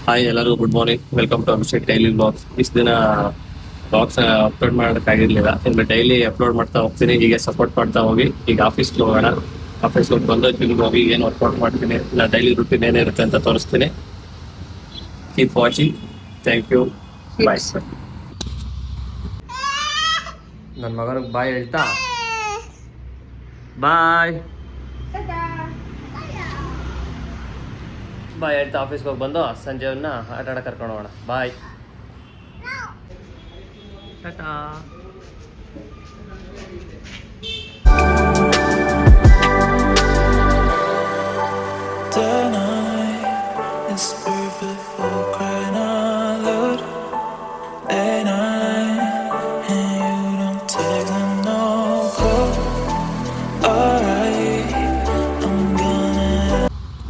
Hi ಎಲ್ಲರಿಗೂ good morning, welcome to Abhishek daily blogs. ಇಷ್ಟು ದಿನ ಬ್ಲಾಗ್ಸ್ ಅಪ್ಲೋಡ್ ಮಾಡೋಕ್ಕಾಗಿರ್ಲಿಲ್ಲ, ಇನ್ನು ಡೈಲಿ ಅಪ್ಲೋಡ್ ಮಾಡ್ತಾ ಹೋಗ್ತೀನಿ. ಹೀಗೆ ಸಪೋರ್ಟ್ ಮಾಡ್ತಾ ಹೋಗಿ. ಈಗ ಆಫೀಸ್ಗೆ ಹೋಗೋಣ. ಆಫೀಸ್ಗೆ ಹೋಗಿ ಬಂದು ಜಿಮ್ಗೆ ಹೋಗಿ ಏನು ವರ್ಕೌಟ್ ಮಾಡ್ತೀನಿ, ಇಲ್ಲ ಡೈಲಿ ರೂಟೀನ್ ಏನಿರುತ್ತೆ ಅಂತ ತೋರಿಸ್ತೀನಿ. Keep watching. Thank you. Bye. ನನ್ನ ಮಗನಿಗೆ ಬಾಯ್ ಹೇಳ್ತಾ ಬಾಯ್ ಬಾಯ್ ಹೇಳ್ತಾ ಆಫೀಸ್ಗೆ ಹೋಗಿ ಬಂದು ಸಂಜೆಯನ್ನ ಆಟ ಆಡಕ್ಕೆ ಕರ್ಕೊಂಡು ಹೋಗೋಣ. ಬಾಯ್. ಟಾಟಾ.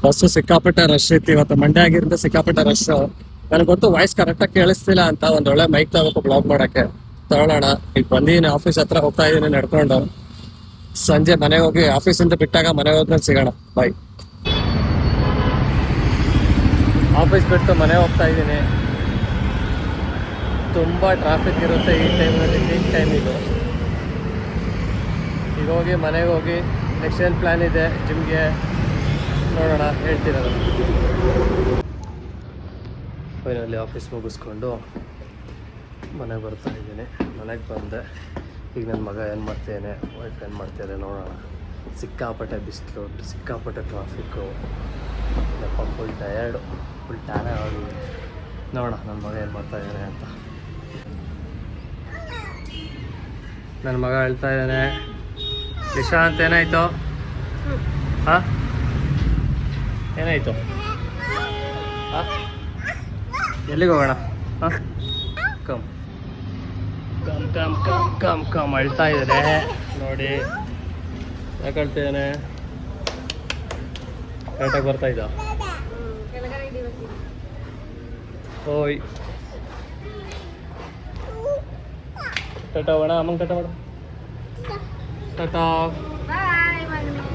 ಬಸ್ಸು ಸಿಕ್ಕಾಪಟ್ಟೆ ರಶ್ ಇತ್ತು ಇವತ್ತು. ಮಂಡ್ಯ ಆಗಿರಿಂದ ಸಿಕ್ಕಾಪಟ್ಟೆ ರಶ್. ನನಗೆ ಗೊತ್ತು ವಾಯ್ಸ್ ಕರೆಕ್ಟಾಗಿ ಕೇಳಿಸ್ತಿಲ್ಲ ಅಂತ ಒಂದೊಳ್ಳೆ ಮೈಕ್ ತಗೋಬೇಕು ಬ್ಲಾಗ್ ಮಾಡೋಕ್ಕೆ. ತಗೊಳ್ಳೋಣ. ಈಗ ಬಂದಿದ್ದೀನಿ, ಆಫೀಸ್ ಹತ್ರ ಹೋಗ್ತಾ ಇದ್ದೀನಿ ನಡ್ಕೊಂಡು. ಸಂಜೆ ಮನೆಗೆ ಹೋಗಿ ಆಫೀಸಿಂದ ಬಿಟ್ಟಾಗ ಮನೆಗೆ ಹೋದ್ಮೇಲೆ ಸಿಗೋಣ. ಬಾಯ್. ಆಫೀಸ್ ಬಿಟ್ಟು ಮನೆ ಹೋಗ್ತಾ ಇದ್ದೀನಿ. ತುಂಬ ಟ್ರಾಫಿಕ್ ಇರುತ್ತೆ ಈ ಟೈಮಲ್ಲಿ, ಪೀಕ್ ಟೈಮ್ ಇದು. ಈಗ ಹೋಗಿ ಮನೆಗೆ ಹೋಗಿ ನೆಕ್ಸ್ಟ್ ಏನು ಪ್ಲ್ಯಾನ್ ಇದೆ ಜಿಮ್ಗೆ ನೋಡೋಣ, ಹೇಳ್ತಿರೋದು. ಫೈನಲಿ ಆಫೀಸ್ ಮುಗಿಸ್ಕೊಂಡು ಮನೆಗೆ ಬರ್ತಾ ಇದ್ದೀನಿ. ಮನೆಗೆ ಬಂದೆ. ಈಗ ನನ್ನ ಮಗ ಏನು ಮಾಡ್ತೇನೆ, ವೈಫ್ ಏನು ಮಾಡ್ತಿದ್ದಾರೆ ನೋಡೋಣ. ಸಿಕ್ಕಾಪಟ್ಟೆ ಬಿಸಿಲು, ಸಿಕ್ಕಾಪಟ್ಟೆ ಟ್ರಾಫಿಕ್ಕು. ಯಪ್ಪ ಫುಲ್ ಟಯರ್ಡು, ಫುಲ್ ಟ್ಯಾನೇ ಆಗಿದೆ. ನೋಡೋಣ ನನ್ನ ಮಗ ಏನು ಮಾಡ್ತಾಯಿದ್ದಾನೆ ಅಂತ. ನನ್ನ ಮಗ ಹೇಳ್ತಾ ಇದ್ದಾನೆ, ನಿಶಾಂತ್ ಏನಾಯಿತು? ಹಾಂ, ಏನಾಯಿತು? ಹಾಂ, ಎಲ್ಲಿಗೆ ಹೋಗೋಣ? ಹಾಂ, come come come come come come ಅಳ್ತಾ ಇದ್ದಾನೆ ನೋಡಿ. ಯಾಕೆ ಅಳ್ತಿದ್ದಾನೆ? ಕರೆಕ್ಟಾಗಿ ಬರ್ತಾ ಇದ್ದ? ಓಯ್ ಟಾಟಾ ಹೋಗೋಣ. ಅಮ್ಮಂಗೆ ಟಾಟಾ ಮಾಡು. ಟಾಟಾ.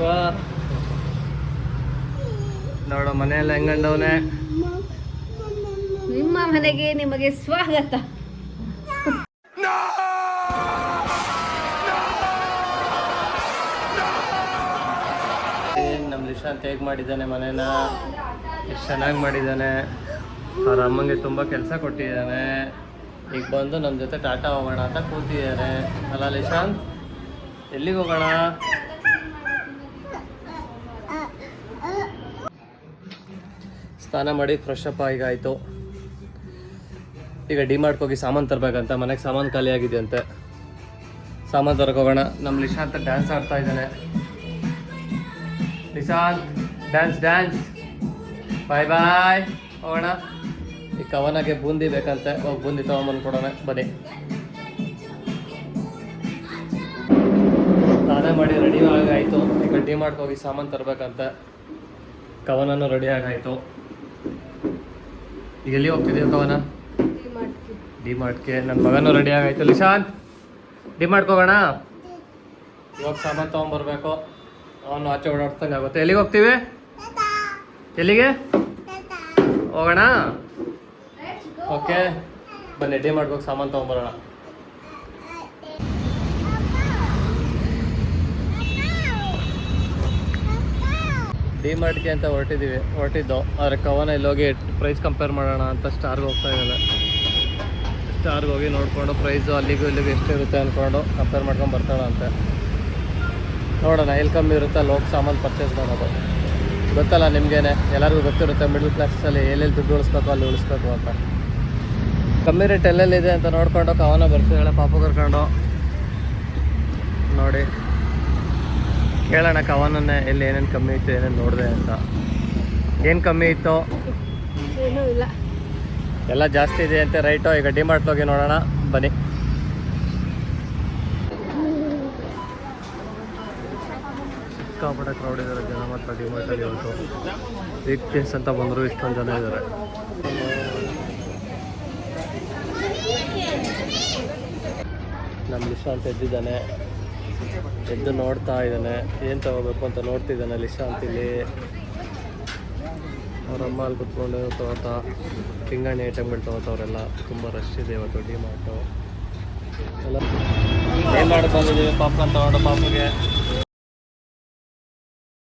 ಬಾ. ನೋಡು ಮನೆಯೆಲ್ಲ ಹೆಂಗಂಡವನೆ. ನಿಮ್ಮ ಮನೆಗೆ ನಿಮಗೆ ಸ್ವಾಗತ. ನಮ್ಮ ನಿಶಾಂತ್ ಹೇಗೆ ಮಾಡಿದ್ದಾನೆ ಮನೇನ, ಎಷ್ಟು ಚೆನ್ನಾಗಿ ಮಾಡಿದ್ದಾನೆ. ಅವ್ರ ಅಮ್ಮಂಗೆ ತುಂಬ ಕೆಲಸ ಕೊಟ್ಟಿದ್ದಾನೆ. ಈಗ ಬಂದು ನಮ್ಮ ಜೊತೆ ಟಾಟಾ ಹೋಗೋಣ ಅಂತ ಕೂತಿದ್ದಾರೆ ಅಲ್ಲ ನಿಶಾಂತ್? ಎಲ್ಲಿಗೆ ಹೋಗೋಣ? ಸ್ನಾನ ಮಾಡಿ ಫ್ರೆಶ್ ಅಪ್ ಈಗ ಆಯಿತು. ಈಗ ಡಿಮಾರ್ಟ್ಗೆ ಹೋಗಿ ಸಾಮಾನು ತರಬೇಕಂತ. ಮನೆಗೆ ಸಾಮಾನು ಖಾಲಿ ಆಗಿದೆ ಅಂತೆ. ಸಾಮಾನು ತರಕ್ಕೆ ಹೋಗೋಣ. ನಮ್ಮ ನಿಶಾಂತ್ ಡ್ಯಾನ್ಸ್ ಆಡ್ತಾ ಇದ್ದಾನೆ. Nishant dance dance. Bye bye. ಹೋಗೋಣ. ಈ ಕವನಗೆ ಬೂಂದಿ ಬೇಕಂತೆ, ಹೋಗಿ ಬೂಂದಿ ತೊಗೊಂಬಂದು ಕೊಡೋಣ. ಬನ್ನಿ. ಸ್ನಾನ ಮಾಡಿ ರೆಡಿ ಆಗಾಯಿತು. ಈಗ ಡಿಮಾರ್ಟ್ಗೆ ಹೋಗಿ ಸಾಮಾನು ತರಬೇಕಂತೆ. ಕವನೂ ರೆಡಿ ಆಗಾಯಿತು. ಈಗ ಎಲ್ಲಿ ಹೋಗ್ತಿದ್ದೀವಿ ಕವನ? ಡಿಮಾರ್ಟ್ಗೆ. ನನ್ನ ಮಗನೂ ರೆಡಿ ಆಗಾಯಿತು. ನಿಶಾಂತ್ ಡಿಮಾರ್ಟ್ಗೆ ಹೋಗೋಣ. ಇವಾಗ ಸಾಮಾನು ತೊಗೊಂಬರ್ಬೇಕು. ಅವನು ಆಚೆ ಓಡಾಡ್ತಂಗೆ ಆಗುತ್ತೆ. ಎಲ್ಲಿಗೆ ಹೋಗ್ತೀವಿ? ಎಲ್ಲಿಗೆ ಹೋಗೋಣ? ಓಕೆ ಬನ್ನಿ, ಡಿಮಾರ್ಟ್ಗೆ ಹೋಗಿ ಸಾಮಾನು ತೊಗೊಂಬರೋಣ. ಡಿಮಾರ್ಟ್ಗೆ ಅಂತ ಹೊರಟಿದ್ದು. ಆದರೆ ಕವನ ಇಲ್ಲಿ ಹೋಗಿ ಪ್ರೈಸ್ ಕಂಪೇರ್ ಮಾಡೋಣ ಅಂತ ಸ್ಟಾರ್ಗೆ ಹೋಗ್ತಾ ಇದ್ದಾನೆ. ಸ್ಟಾರ್ಗೆ ಹೋಗಿ ನೋಡಿಕೊಂಡು ಪ್ರೈಸು ಅಲ್ಲಿಗೂ ಇಲ್ಲಿಗೂ ಎಷ್ಟಿರುತ್ತೆ ಅಂದ್ಕೊಂಡು ಕಂಪೇರ್ ಮಾಡ್ಕೊಂಡು ಬರ್ತಾಳಂತೆ. ನೋಡೋಣ ಎಲ್ಲಿ ಕಮ್ಮಿ ಇರುತ್ತೆ ಅಲ್ಲಿ ಹೋಗಿ ಸಾಮಾನು ಪರ್ಚೇಸ್ ಮಾಡೋದು. ಗೊತ್ತಲ್ಲ ನಿಮಗೇನೆ, ಎಲ್ಲರಿಗೂ ಗೊತ್ತಿರುತ್ತೆ ಮಿಡಲ್ ಕ್ಲಾಸಲ್ಲಿ ಎಲ್ಲೆಲ್ಲಿ ದುಡ್ಡು ಉಳಿಸ್ಬೇಕು ಅಲ್ಲಿ ಉಳಿಸ್ಬೇಕು ಅಂತ. ಕಮ್ಮಿ ರೇಟ್ ಎಲ್ಲೆಲ್ಲಿದೆ ಅಂತ ನೋಡಿಕೊಂಡು ಕವನ ಬರ್ತಿದ್ದಾಳೆ ಪಾಪು ಕರ್ಕೊಂಡು. ನೋಡಿ ಕೇಳೋಣ ಕವನನ್ನೇ ಎಲ್ಲಿ ಏನೇನು ಕಮ್ಮಿ ಇತ್ತು, ಏನೇನು ನೋಡಿದೆ ಅಂತ. ಏನು ಕಮ್ಮಿ ಇತ್ತು? ಏನೂ ಇಲ್ಲ, ಎಲ್ಲ ಜಾಸ್ತಿ ಇದೆ ಅಂತೆ ರೈಟು. ಈಗ ಡಿಮಾರ್ಟ್ ಹೋಗಿ ನೋಡೋಣ ಬನ್ನಿ. ಸಿಕ್ಕಾಪಟ್ಟೆ ಕ್ರೌಡ್ ಇದ್ದಾರೆ ಜನ ಮಾತ್ರ ಡಿಮಾರ್ಟಲ್ಲಿ. ಉಂಟು ವೀಕ್ ಡೇಸ್ ಅಂತ ಬಂದರು ಇಷ್ಟೊಂದು ಜನ ಇದ್ದಾರೆ. ನಮ್ಮ ನಿಶಾಂತ್ ಎದ್ದಿದ್ದಾನೆ. ಎದ್ದು ನೋಡ್ತಾ ಇದ್ದಾನೆ ಏನು ತಗೋಬೇಕು ಅಂತ ನೋಡ್ತಿದ್ದಾನೆ ನಿಶಾಂತ್ ಇಲ್ಲಿ. ಅವ್ರ ಅಮ್ಮ ಅಲ್ಲಿ ಕುತ್ಕೊಂಡು ತಗೋತಾ ಪಿಂಗಾಣಿ ಐಟಮ್ಗಳು ತಗೋತವ್ರೆಲ್ಲ. ತುಂಬ ರಶ್ ಇದೆ ಇವತ್ತು ಡಿಮಾರ್ಟು ಎಲ್ಲ. ಡಿಮಾರ್ಟ್ ಬಂದಿದ್ದೀವಿ ಪಾಪ್ಕಾರ್ನ್ ತಗೊಂಡು ಪಾಪುಗೆ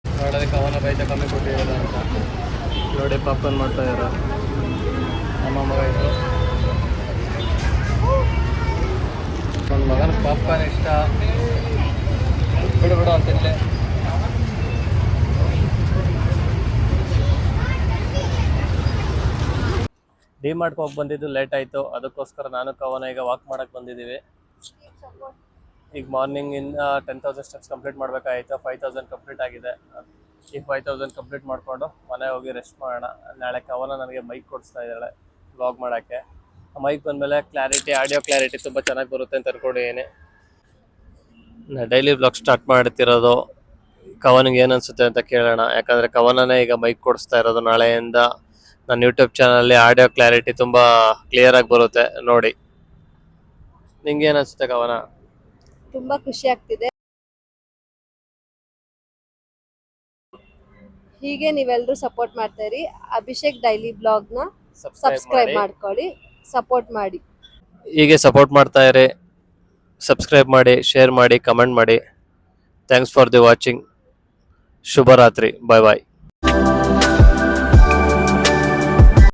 ನೋಡೋದಕ್ಕೆ ಅವನ ಬೈತ ಕಮ್ಮಿ ಕೊಟ್ಟಿರೋದ ಅಂತ ನೋಡಿ ಪಾಪ್ಕಾರ್ನ್ ಮಾಡ್ತಾ ಇದ್ದಾರೆ ನಮ್ಮ ಮಗ ಇದು. ನನ್ನ ಮಗನ ಪಾಪ್ಕಾರ್ನ್ ಇಷ್ಟ ಬಿಡು ಅಂತಿಲ್ಲ. ಡಿಮಾರ್ಟ್ಗೆ ಹೋಗಿ ಬಂದಿದ್ದು ಲೇಟ್ ಆಯಿತು, ಅದಕ್ಕೋಸ್ಕರ ನಾನು ಕವನ ಈಗ ವಾಕ್ ಮಾಡೋಕ್ಕೆ ಬಂದಿದ್ದೀವಿ. ಈಗ ಮಾರ್ನಿಂಗಿಂದ 10,000 ಸ್ಟೆಪ್ಸ್ ಕಂಪ್ಲೀಟ್ ಮಾಡಬೇಕಾಯಿತು. 5,000 ಕಂಪ್ಲೀಟ್ ಆಗಿದೆ. ಈ 5,000 ಕಂಪ್ಲೀಟ್ ಮಾಡಿಕೊಂಡು ಮನೆ ಹೋಗಿ ರೆಸ್ಟ್ ಮಾಡೋಣ. ನಾಳೆ ಕವನ ನನಗೆ ಮೈಕ್ ಕೊಡಿಸ್ತಾ ಇದ್ದಾಳೆ ವ್ಲಾಗ್ ಮಾಡೋಕ್ಕೆ. ಮೈಕ್ ಬಂದಮೇಲೆ ಕ್ಲಾರಿಟಿ, ಆಡಿಯೋ ಕ್ಲಾರಿಟಿ ತುಂಬ ಚೆನ್ನಾಗಿ ಬರುತ್ತೆ ಅಂತ ಅನ್ಕೊಂಡಿದ್ದೀನಿ. ಡೈಲಿ ವ್ಲಾಗ್ ಸ್ಟಾರ್ಟ್ ಮಾಡ್ತಿರೋದು ಕವನಿಗೆ ಏನು ಅನಿಸುತ್ತೆ ಅಂತ ಕೇಳೋಣ. ಯಾಕಂದರೆ ಕವನನೇ ಈಗ ಮೈಕ್ ಕೊಡಿಸ್ತಾ ಇರೋದು. ನಾಳೆಯಿಂದ ನನ್ನ ಯೂಟ್ಯೂಬ್ ಚಾನಲಲ್ಲಿ ಆಡಿಯೋ ಕ್ಲಾರಿಟಿ ತುಂಬ ಕ್ಲಿಯರಾಗಿ ಬರುತ್ತೆ ನೋಡಿ. ನಿಂಗೆ ಏನು ಅನಿಸುತ್ತೆ ಕವನ? ತುಂಬಾ ಖುಷಿ ಆಗ್ತಿದೆ. ಹೀಗೆ ನೀವೆಲ್ಲರೂ ಸಪೋರ್ಟ್ ಮಾಡ್ತಾ ಇರಿ. ಅಭಿಷೇಕ್ ಡೈಲಿ ಬ್ಲಾಗ್ನ ಸಬ್ಸ್ಕ್ರೈಬ್ ಮಾಡ್ಕೊಳ್ಳಿ, ಸಪೋರ್ಟ್ ಮಾಡಿ. ಹೀಗೆ ಸಪೋರ್ಟ್ ಮಾಡ್ತಾ ಇರಿ, ಸಬ್ಸ್ಕ್ರೈಬ್ ಮಾಡಿ, ಶೇರ್ ಮಾಡಿ, ಕಮೆಂಟ್ ಮಾಡಿ. Thanks for the watching. ಶುಭರಾತ್ರಿ. ಬಾಯ್ ಬಾಯ್.